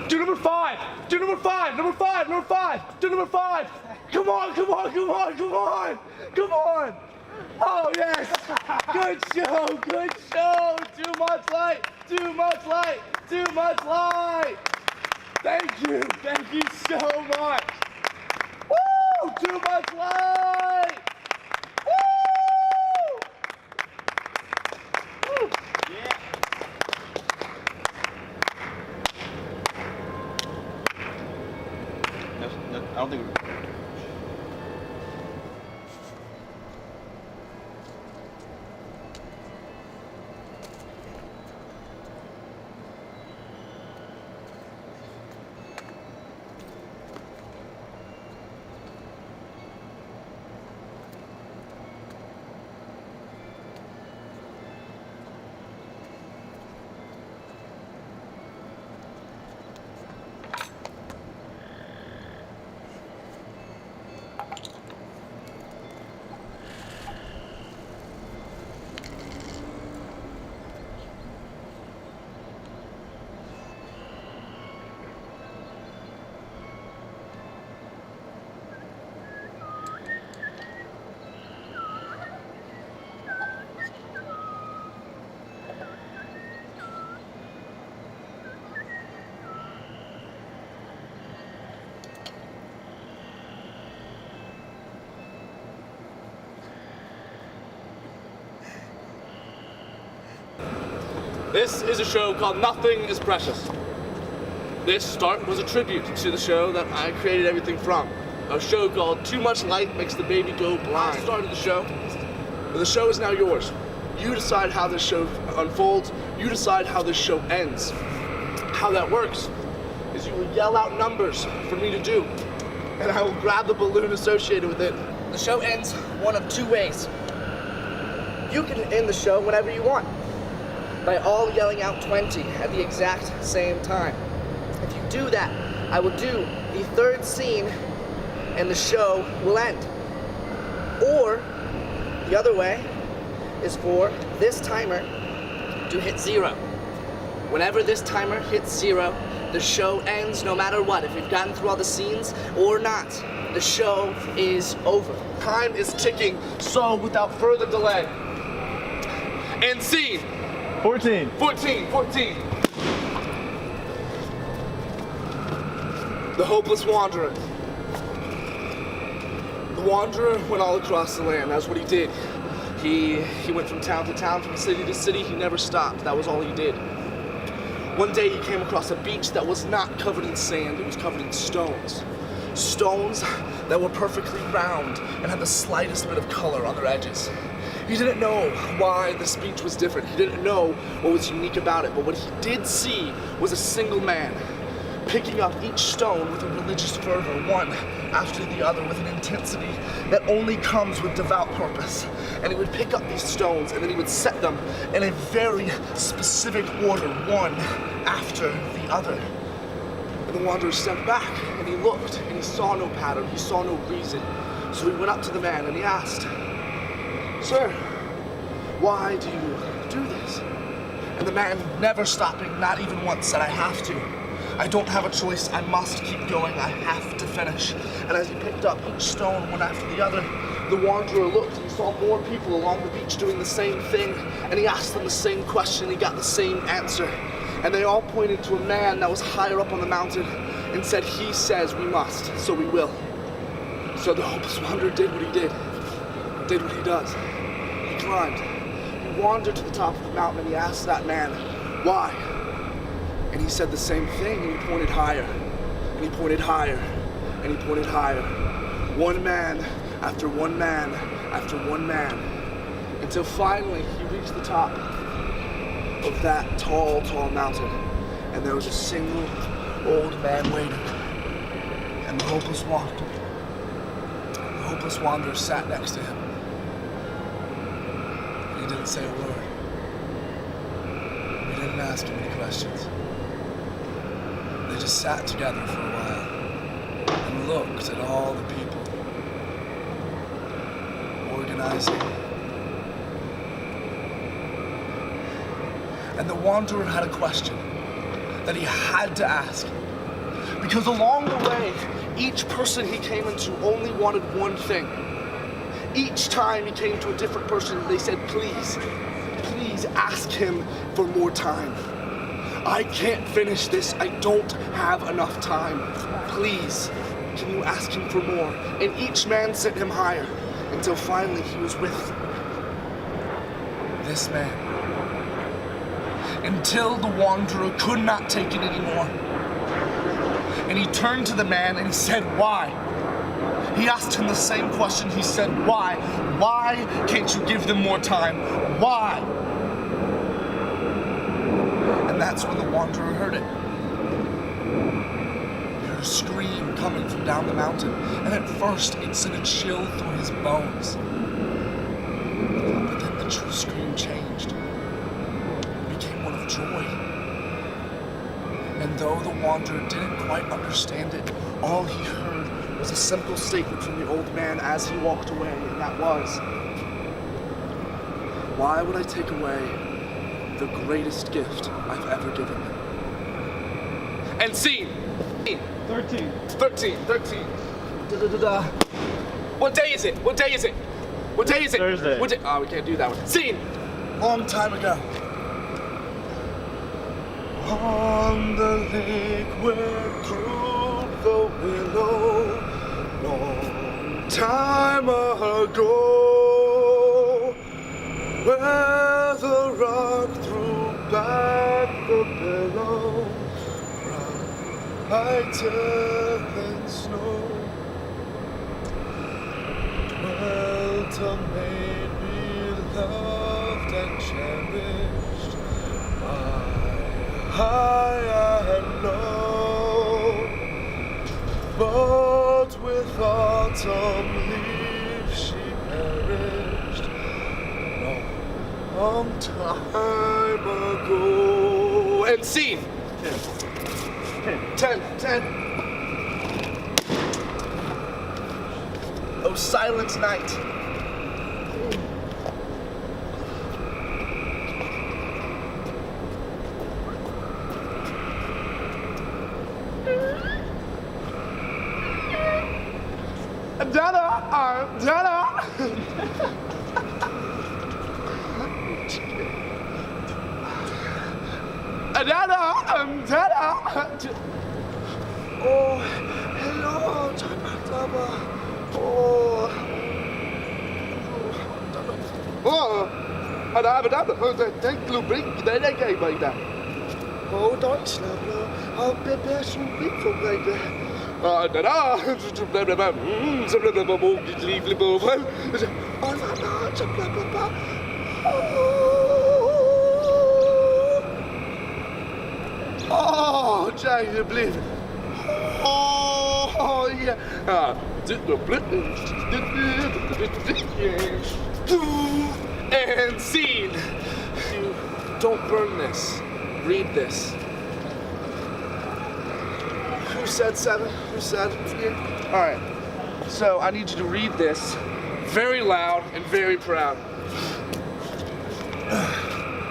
Do number 5. Do number 5. Number 5. Number 5. Do number 5. Come on, come on, come on, come on. Come on. Oh, yes. Good show. Good show. Too much light. Too much light. Too much light. Thank you. Thank you so much. Woo! Too much light. Woo! Woo! Yeah. No, I don't think we're... This is a show called Nothing is Precious. This start was a tribute to the show that I created everything from. A show called Too Much Light Makes the Baby Go Blind. I started the show, but the show is now yours. You decide how this show unfolds. You decide how this show ends. How that works is you will yell out numbers for me to do, and I will grab the balloon associated with it. The show ends one of two ways. You can end the show whenever you want, by all yelling out 20 at the exact same time. If you do that, I will do the third scene and the show will end. Or, the other way is for this timer to hit 0. Whenever this timer hits 0, the show ends no matter what. If we've gotten through all the scenes or not, the show is over. Time is ticking, so without further delay. End scene. 14. 14. The hopeless wanderer. The wanderer went all across the land. That's what he did. He went from town to town, from city to city. He never stopped. That was all he did. One day he came across a beach that was not covered in sand. It was covered in stones. Stones that were perfectly round and had the slightest bit of color on their edges. He didn't know why this beach was different. He didn't know what was unique about it, but what he did see was a single man picking up each stone with a religious fervor, one after the other, with an intensity that only comes with devout purpose. And he would pick up these stones and then he would set them in a very specific order, one after the other. And the wanderer stepped back and he looked and he saw no pattern, he saw no reason. So he went up to the man and he asked, "Sir, why do you do this?" And the man, never stopping, not even once, said, "I have to. I don't have a choice. I must keep going. I have to finish." And as he picked up each stone one after the other, the wanderer looked and he saw more people along the beach doing the same thing. And he asked them the same question. He got the same answer. And they all pointed to a man that was higher up on the mountain and said, "He says we must, so we will." So the hopeless wanderer did what he did what he does. He climbed. He wandered to the top of the mountain and he asked that man, "Why?" And he said the same thing, and he pointed higher, and he pointed higher, and he pointed higher. One man after one man after one man, until finally he reached the top of that tall, tall mountain, and there was a single old man waiting. And the hopeless wanderer sat next to him. He didn't say a word. He didn't ask him any questions. They just sat together for a while and looked at all the people organizing. And the wanderer had a question that he had to ask. Because along the way, each person he came into only wanted one thing. Each time he came to a different person, they said, please ask him for more time. I can't finish this. I don't have enough time. Please, can you ask him for more? And each man sent him higher until finally he was with this man. Until the wanderer could not take it anymore. And he turned to the man and he said, why? He asked him the same question. He said, why? Why can't you give them more time? Why? And that's when the wanderer heard it. He heard a scream coming from down the mountain. And at first it sent a chill through his bones. But then the true scream changed. It became one of joy. And though the wanderer didn't quite understand it, all he heard was a simple statement from the old man as he walked away, and that was, why would I take away the greatest gift I've ever given? And scene. 13. 13. Da-da-da-da. What day is it? What day is it? What day is it? Thursday. What day? Oh, we can't do that one. Scene. Long time ago. On the lake where through the willow, long time ago, where the rock threw back the billow, bright and snow, dwelt a maid beloved and cherished by high and low, but with autumn leaves she perished long time ago. And scene. 10. Oh, silent night. Dada. Oh, hello, Dada. Oh, Deutschland, I'll be best for baby. Oh, Jay, believe it. Oh, yeah. And scene. Don't burn this. Read this. Who said 7? Who said? Yeah. All right. So I need you to read this very loud and very proud.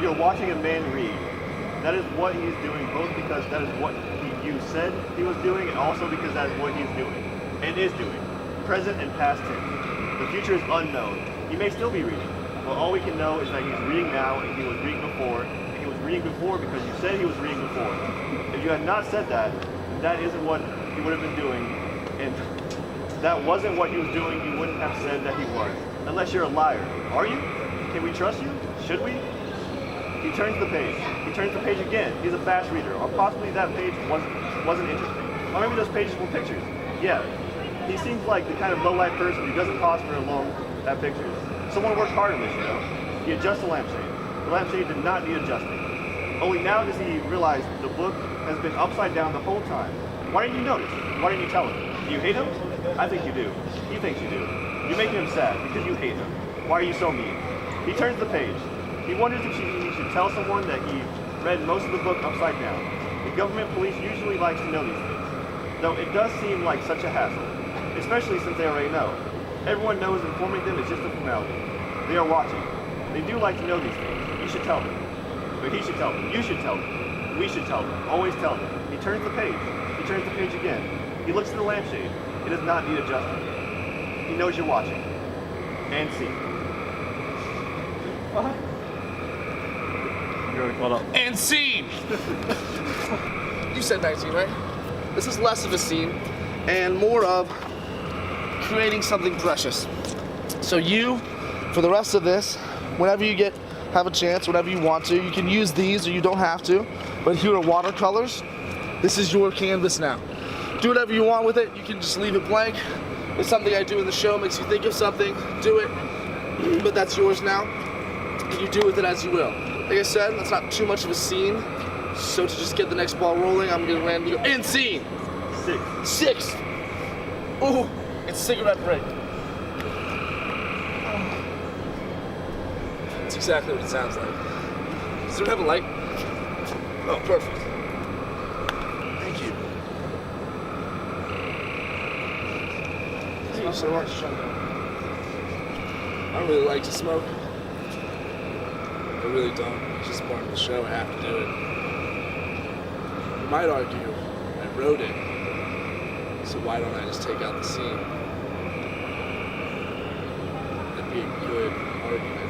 You're watching a man read. That is what he's doing, both because that is what you said he was doing, and also because that is what he's doing, and is doing, present and past tense. The future is unknown. He may still be reading. Well, all we can know is that he's reading now, and he was reading before, and he was reading before because you said he was reading before. If you had not said that, that isn't what he would have been doing, and that wasn't what he was doing, you wouldn't have said that he was. Unless you're a liar. Are you? Can we trust you? Should we? He turns the page. He turns the page again. He's a fast reader, or possibly that page wasn't interesting. Or maybe those pages were pictures. Yeah. He seems like the kind of low-life person who doesn't pause for long at pictures. Someone worked hard on this, you know. He adjusts the lampshade. The lampshade did not need adjusting. Only now does he realize the book has been upside down the whole time. Why didn't you notice? Why didn't you tell him? Do you hate him? I think you do. He thinks you do. You're making him sad because you hate him. Why are you so mean? He turns the page. He wonders if he should tell someone that he read most of the book upside down. The government police usually likes to know these things, though it does seem like such a hassle, especially since they already know. Everyone knows informing them is just a formality. They are watching. They do like to know these things. You should tell them. But he should tell them. You should tell them. We should tell them. Always tell them. He turns the page. He turns the page again. He looks at the lampshade. It does not need adjusting. He knows you're watching. And scene. What? You're already caught up. And scene! You said 19, right? This is less of a scene and more of creating something precious. So you, for the rest of this, whenever you have a chance, whenever you want to, you can use these or you don't have to, but here are watercolors. This is your canvas now. Do whatever you want with it. You can just leave it blank. It's something I do in the show, makes you think of something, do it, but that's yours now. And you do with it as you will. Like I said, that's not too much of a scene. So to just get the next ball rolling, I'm gonna randomly go in scene. 6. 6. Ooh, it's cigarette break. That's exactly what it sounds like. Does it have a light? Oh, perfect. Thank you. Thank you so much. I don't really like to smoke. I really don't. It's just part of the show. I have to do it. You might argue I wrote it, so why don't I just take out the scene? That'd be a good argument.